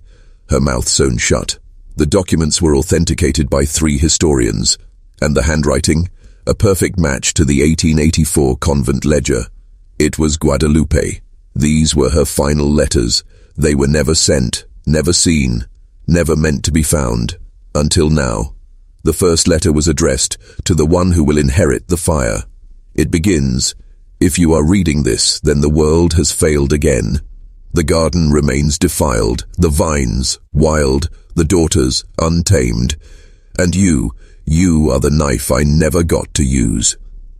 her mouth sewn shut. The documents were authenticated by 3 historians, and the handwriting, a perfect match to the 1884 convent ledger. It was Guadalupe. These were her final letters. They were never sent, never seen, never meant to be found, until now. The first letter was addressed to the one who will inherit the fire. It begins, "If you are reading this, then the world has failed again. The garden remains defiled, the vines wild, the daughters untamed. And you are the knife I never got to use."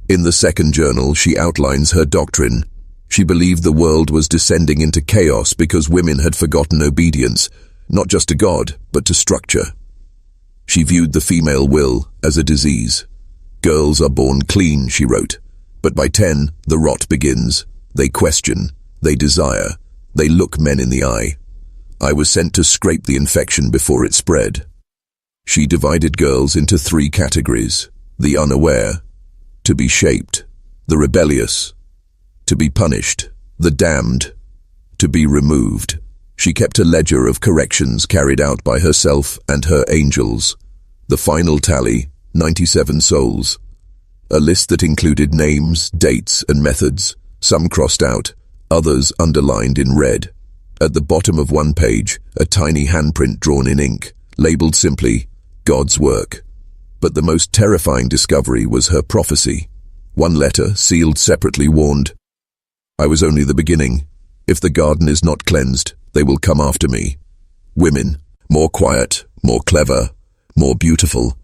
In the second journal, she outlines her doctrine. She believed the world was descending into chaos because women had forgotten obedience, not just to God, but to structure. She viewed the female will as a disease. "Girls are born clean," she wrote, "but by 10, the rot begins. They question, they desire, they look men in the eye. I was sent to scrape the infection before it spread." She divided girls into 3 categories: the unaware, to be shaped; the rebellious, to be punished; the damned, to be removed. She kept a ledger of corrections carried out by herself and her angels. The final tally, 97 souls. A list that included names, dates, and methods, some crossed out, others underlined in red. At the bottom of one page, a tiny handprint drawn in ink, labeled simply, "God's work." But the most terrifying discovery was her prophecy. One letter, sealed separately, warned, "I was only the beginning. If the garden is not cleansed, they will come after me. Women, more quiet, more clever, more beautiful.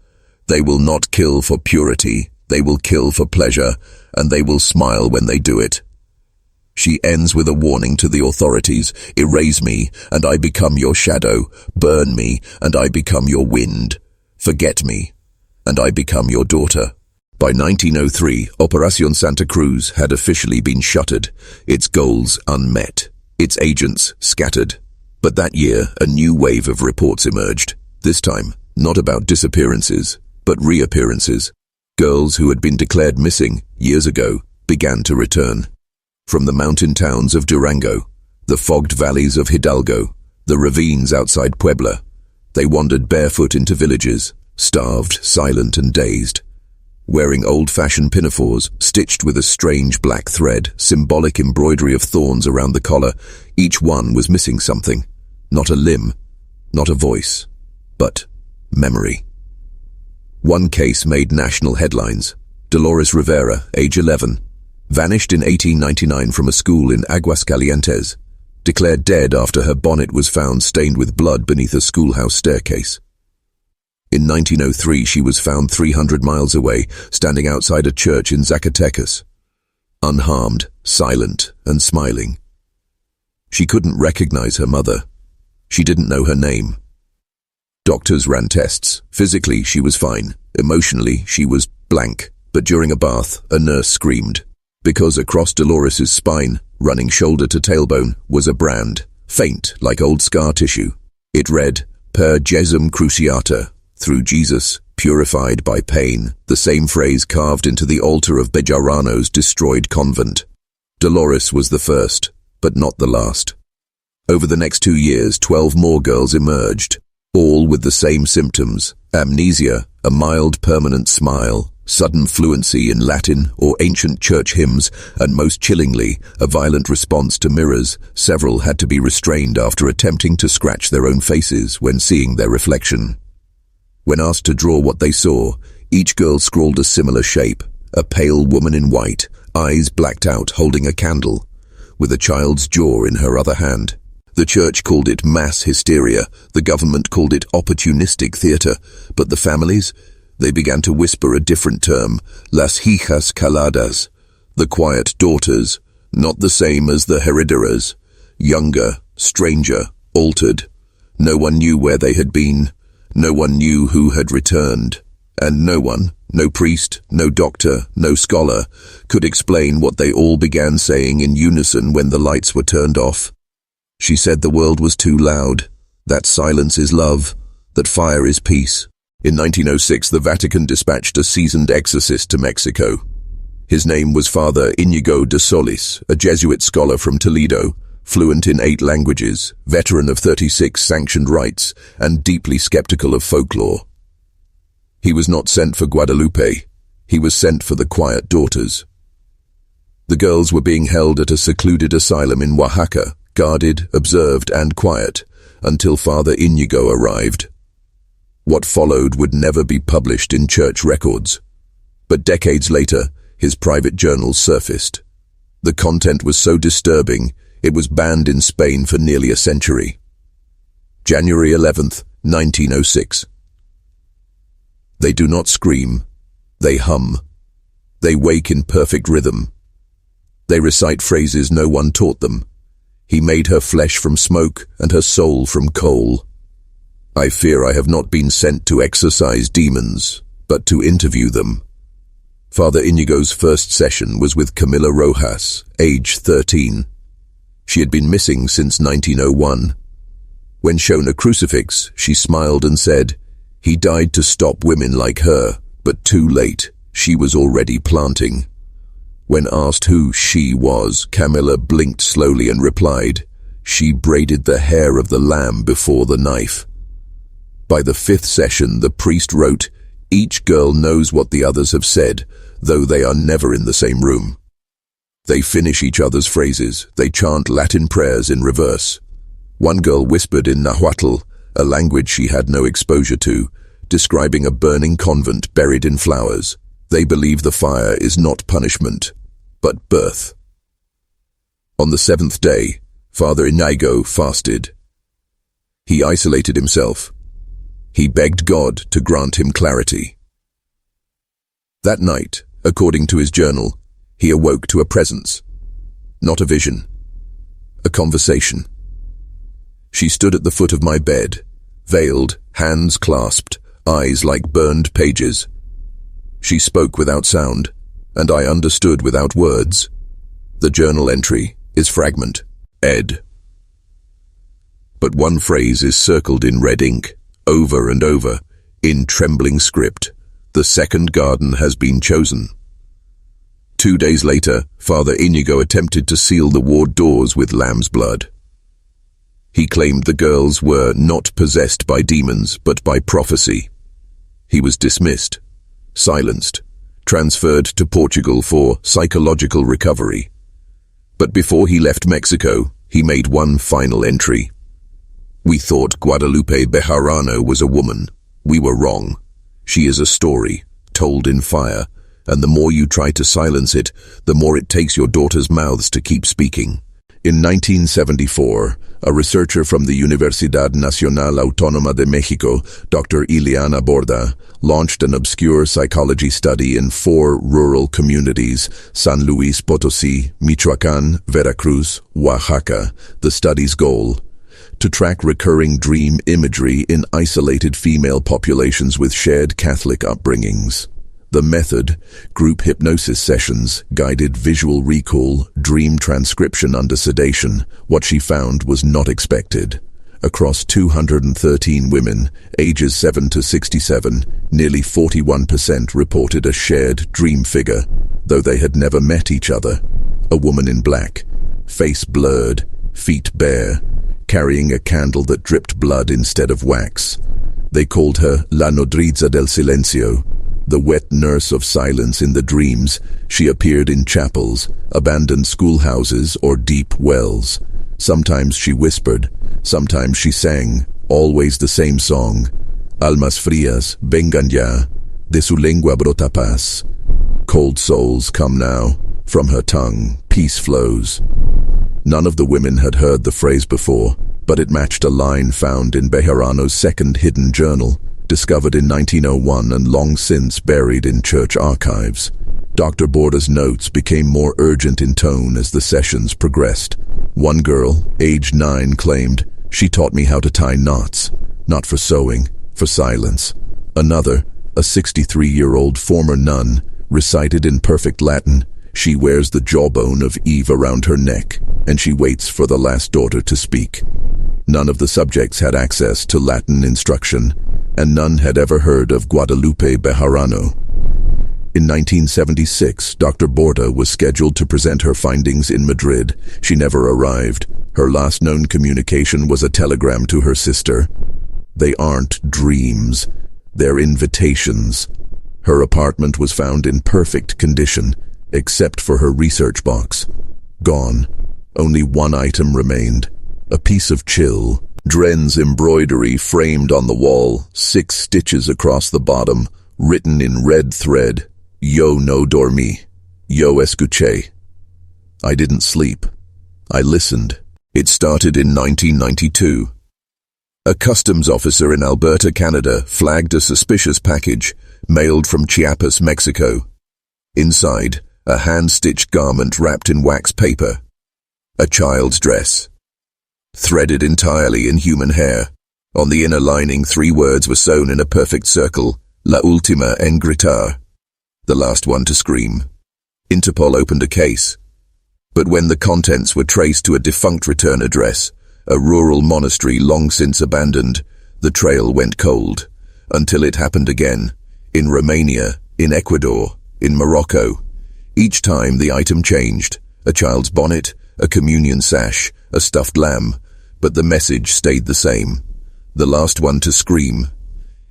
They will not kill for purity, they will kill for pleasure, and they will smile when they do it." She ends with a warning to the authorities: "Erase me, and I become your shadow. Burn me, and I become your wind. Forget me, and I become your daughter." By 1903, Operación Santa Cruz had officially been shuttered, its goals unmet, its agents scattered. But that year, a new wave of reports emerged, this time not about disappearances, but reappearances. Girls who had been declared missing years ago began to return. From the mountain towns of Durango, the fogged valleys of Hidalgo, the ravines outside Puebla, they wandered barefoot into villages, starved, silent and dazed, wearing old-fashioned pinafores stitched with a strange black thread, symbolic embroidery of thorns around the collar. Each one was missing something. Not a limb, not a voice, but memory. One case made national headlines. Dolores Rivera, age 11, vanished in 1899 from a school in Aguascalientes, declared dead after her bonnet was found stained with blood beneath a schoolhouse staircase. In 1903, she was found 300 miles away, standing outside a church in Zacatecas, unharmed, silent, and smiling. She couldn't recognize her mother. She didn't know her name. Doctors ran tests. Physically, she was fine. Emotionally, she was blank. But during a bath, a nurse screamed, because across Dolores's spine, running shoulder to tailbone, was a brand, faint like old scar tissue. It read, Per Jesum Cruciata, through Jesus, purified by pain, the same phrase carved into the altar of Bejarano's destroyed convent. Dolores was the first, but not the last. Over the next 2 years, 12 more girls emerged, all with the same symptoms: amnesia, a mild permanent smile, sudden fluency in Latin or ancient church hymns, and most chillingly, a violent response to mirrors. Several had to be restrained after attempting to scratch their own faces when seeing their reflection. When asked to draw what they saw, each girl scrawled a similar shape: a pale woman in white, eyes blacked out, holding a candle, with a child's jaw in her other hand. The church called it mass hysteria, the government called it opportunistic theater, but the families, they began to whisper a different term: las hijas calladas, the quiet daughters, not the same as the herederas, younger, stranger, altered. No one knew where they had been, no one knew who had returned, and no one, no priest, no doctor, no scholar, could explain what they all began saying in unison when the lights were turned off. She said the world was too loud, that silence is love, that fire is peace. In 1906, the Vatican dispatched a seasoned exorcist to Mexico. His name was Father Íñigo de Solis, a Jesuit scholar from Toledo, fluent in 8 languages, veteran of 36 sanctioned rites, and deeply skeptical of folklore. He was not sent for Guadalupe. He was sent for the quiet daughters. The girls were being held at a secluded asylum in Oaxaca, guarded, observed, and quiet, until Father Íñigo arrived. What followed would never be published in church records. But decades later, his private journals surfaced. The content was so disturbing, it was banned in Spain for nearly a century. January 11th, 1906. They do not scream. They hum. They wake in perfect rhythm. They recite phrases no one taught them. He made her flesh from smoke and her soul from coal. I fear I have not been sent to exorcise demons, but to interview them. Father Íñigo's first session was with Camila Rojas, age 13. She had been missing since 1901. When shown a crucifix, she smiled and said, "He died to stop women like her, but too late. She was already planting." When asked who she was, Camila blinked slowly and replied, "She braided the hair of the lamb before the knife." By the 5th session, the priest wrote, "Each girl knows what the others have said, though they are never in the same room." They finish each other's phrases. They chant Latin prayers in reverse. One girl whispered in Nahuatl, a language she had no exposure to, describing a burning convent buried in flowers. They believe the fire is not punishment, but birth. On the 7th day, Father Íñigo fasted. He isolated himself. He begged God to grant him clarity. That night, according to his journal, he awoke to a presence, not a vision, a conversation. She stood at the foot of my bed, veiled, hands clasped, eyes like burned pages. She spoke without sound, and I understood without words. The journal entry is fragment, Ed. But one phrase is circled in red ink, over and over, in trembling script: "The second garden has been chosen." 2 days later, Father Íñigo attempted to seal the ward doors with lamb's blood. He claimed the girls were not possessed by demons, but by prophecy. He was dismissed, silenced, transferred to Portugal for psychological recovery. But before he left Mexico, he made one final entry. "We thought Guadalupe Bejarano was a woman. We were wrong. She is a story, told in fire, and the more you try to silence it, the more it takes your daughters' mouths to keep speaking." In 1974, a researcher from the Universidad Nacional Autónoma de Mexico, Dr. Ileana Borda, launched an obscure psychology study in 4 rural communities: San Luis Potosí, Michoacán, Veracruz, Oaxaca. The study's goal: to track recurring dream imagery in isolated female populations with shared Catholic upbringings. The method: group hypnosis sessions, guided visual recall, dream transcription under sedation. What she found was not expected. Across 213 women, ages 7 to 67, nearly 41% reported a shared dream figure, though they had never met each other. A woman in black, face blurred, feet bare, carrying a candle that dripped blood instead of wax. They called her La Nodriza del Silencio, the wet nurse of silence in the dreams. She appeared in chapels, abandoned schoolhouses, or deep wells. Sometimes she whispered, sometimes she sang, always the same song: "Almas frías, vengan ya, de su lengua brota paz." Cold souls, come now. From her tongue, peace flows. None of the women had heard the phrase before, but it matched a line found in Bejarano's second hidden journal, discovered in 1901 and long since buried in church archives. Dr. Borda's notes became more urgent in tone as the sessions progressed. One girl, aged 9, claimed, "She taught me how to tie knots, not for sewing, for silence." Another, a 63-year-old former nun, recited in perfect Latin, "She wears the jawbone of Eve around her neck, and she waits for the last daughter to speak." None of the subjects had access to Latin instruction, and none had ever heard of Guadalupe Bejarano. In 1976, Dr. Borda was scheduled to present her findings in Madrid. She never arrived. Her last known communication was a telegram to her sister. "They aren't dreams. They're invitations." Her apartment was found in perfect condition, except for her research box. Gone. Only one item remained: a piece of chill. Dren's embroidery framed on the wall, 6 stitches across the bottom, written in red thread: "Yo no dormí. Yo escuché." I didn't sleep. I listened. It started in 1992. A customs officer in Alberta, Canada, flagged a suspicious package, mailed from Chiapas, Mexico. Inside, a hand-stitched garment wrapped in wax paper. A child's dress, threaded entirely in human hair. On the inner lining, 3 words were sewn in a perfect circle: "La última en gritar," the last one to scream. Interpol opened a case. But when the contents were traced to a defunct return address, a rural monastery long since abandoned, the trail went cold. Until it happened again. In Romania, in Ecuador, in Morocco. Each time the item changed: a child's bonnet, a communion sash, a stuffed lamb, but the message stayed the same: the last one to scream.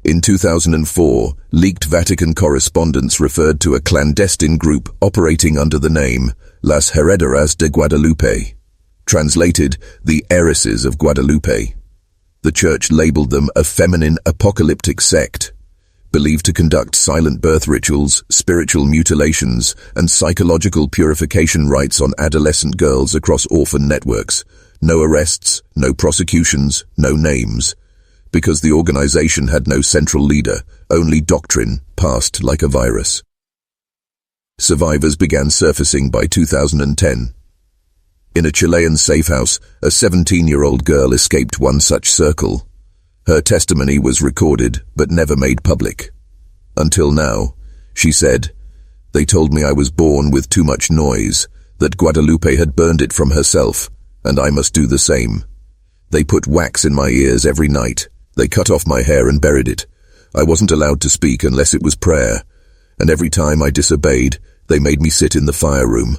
In 2004, leaked Vatican correspondence referred to a clandestine group operating under the name Las Herederas de Guadalupe, translated, the heiresses of Guadalupe. The church labeled them a feminine apocalyptic sect, believed to conduct silent birth rituals, spiritual mutilations, and psychological purification rites on adolescent girls across orphan networks. No arrests, no prosecutions, no names. Because the organization had no central leader, only doctrine passed like a virus. Survivors began surfacing by 2010. In a Chilean safe house, a 17-year-old girl escaped one such circle. Her testimony was recorded but never made public. Until now, she said, "They told me I was born with too much noise, that Guadalupe had burned it from herself, and I must do the same. They put wax in my ears every night. They cut off my hair and buried it. I wasn't allowed to speak unless it was prayer, and every time I disobeyed, they made me sit in the fire room."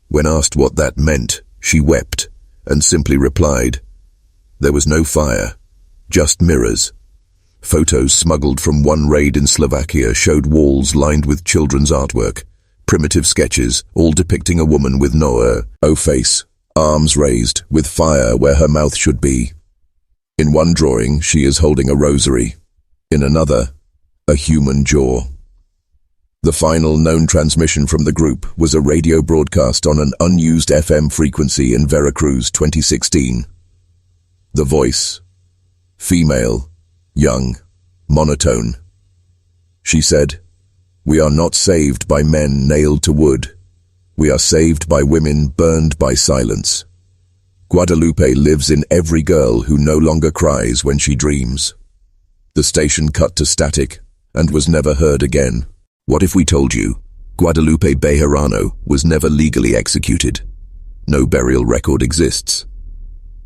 When asked what that meant, she wept and simply replied, "There was no fire, just mirrors." Photos smuggled from one raid in Slovakia showed walls lined with children's artwork, primitive sketches, all depicting a woman with no face, arms raised, with fire where her mouth should be. In one drawing, she is holding a rosary. In another, a human jaw. The final known transmission from the group was a radio broadcast on an unused FM frequency in Veracruz 2016. The voice, female, young, monotone. She said, "We are not saved by men nailed to wood. We are saved by women burned by silence. Guadalupe lives in every girl who no longer cries when she dreams." The station cut to static and was never heard again. What if we told you Guadalupe Bejarano was never legally executed? No burial record exists.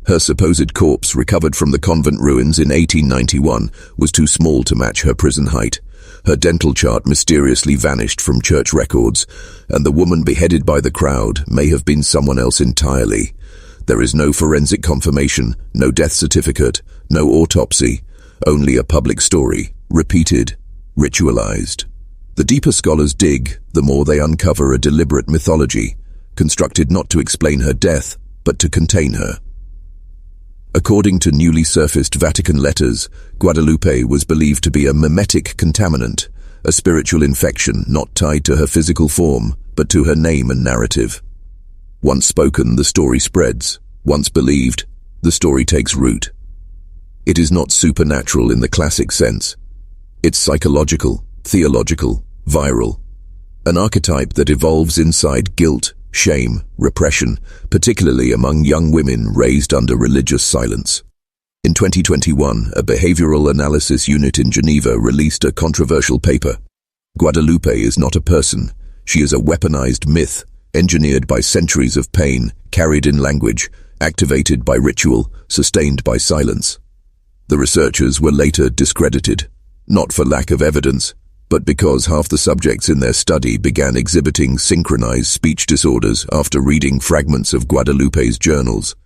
Her supposed corpse, recovered from the convent ruins in 1891, was too small to match her prison height. Her dental chart mysteriously vanished from church records, and the woman beheaded by the crowd may have been someone else entirely. There is no forensic confirmation, no death certificate, no autopsy, only a public story, repeated, ritualized. The deeper scholars dig, the more they uncover a deliberate mythology, constructed not to explain her death, but to contain her. According to newly surfaced Vatican letters, Guadalupe was believed to be a mimetic contaminant, a spiritual infection not tied to her physical form, but to her name and narrative. Once spoken, the story spreads. Once believed, the story takes root. It is not supernatural in the classic sense. It's psychological, theological, viral. An archetype that evolves inside guilt, shame, repression, particularly among young women raised under religious silence. In 2021, a behavioral analysis unit in Geneva released a controversial paper. Guadalupe is not a person. She is a weaponized myth, engineered by centuries of pain, carried in language, activated by ritual, sustained by silence. The researchers were later discredited, not for lack of evidence, but because half the subjects in their study began exhibiting synchronized speech disorders after reading fragments of Guadalupe's journals.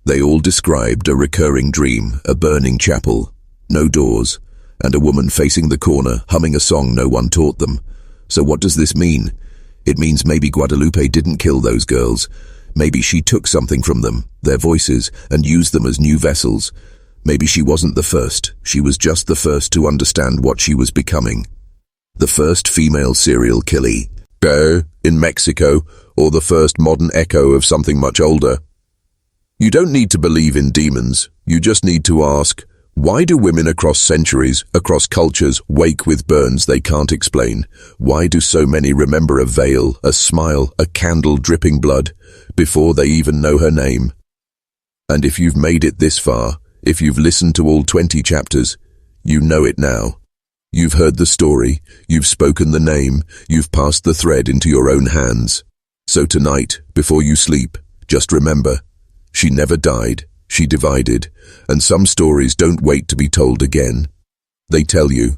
They all described a recurring dream, a burning chapel, no doors, and a woman facing the corner humming a song no one taught them. So what does this mean? It means maybe Guadalupe didn't kill those girls. Maybe she took something from them, their voices, and used them as new vessels. Maybe she wasn't the first. She was just the first to understand what she was becoming. The first female serial killer in Mexico, or the first modern echo of something much older. You don't need to believe in demons. You just need to ask, why do women across centuries, across cultures, wake with burns they can't explain? Why do so many remember a veil, a smile, a candle dripping blood, before they even know her name? And if you've made it this far, if you've listened to all 20 chapters, you know it now. You've heard the story, you've spoken the name, you've passed the thread into your own hands. So tonight, before you sleep, just remember, she never died, she divided, and some stories don't wait to be told again. They tell you,